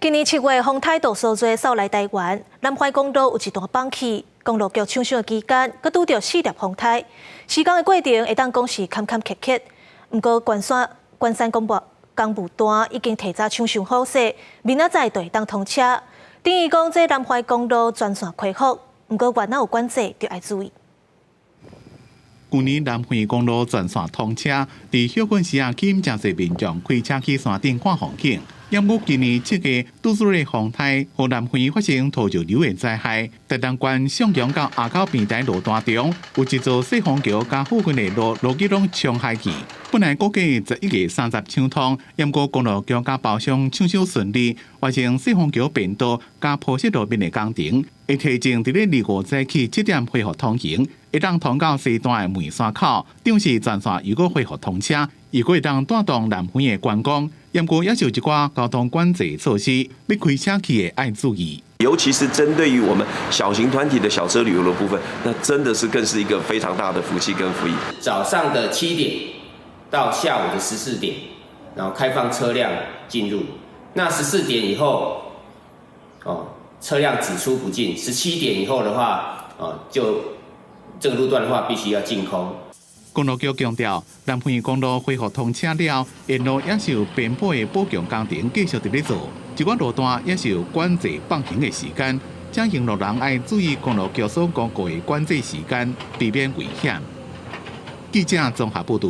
今年7月，风台杜苏踞扫来台湾，南环公路有一段放弃，公路局抢修期间，佮拄到4粒风台。施工的过程会当讲是坎坎坷坷，不过关山公务单已经提早抢修好势，明仔载就会当通车。等于讲这南环公路全线恢复，不过原哪有管制，就要注意。 去年南回公路全线通车，伫休困时啊，起真侪民众开车去山顶看风景。因故今年7月拄出的风台，和南回发生土石流的灾害。台东县上阳到下口平台路段中，有一座细虹桥加附近的路基拢冲下去。本来估计11月30抢通，因故公路局加包商抢修顺利，完成细虹桥变道加铺设路面的工程。 会提前伫咧25早起7点恢复通行，会当通到西段的梅山口，等是全线如果恢复通车，如果会当带动南边的观光，因过也是有一寡交通管制措施，要开车去的爱注意。尤其是针对于我们小型团体的小车旅游的部分，那真的是更是一个非常大的福气跟福音。早上的7点到下午的14点，然后开放车辆进入。那14点以后，车辆只出不进，17点以后的话，就这个路段的话，必须要净空。公路局强调，南平公路恢复通车了，沿路也是有边坡的补强工程继续伫咧做，一寡路段也是有管制放行的时间，请行路人爱注意公路局所公告的管制时间，避免危险。记者综合报道。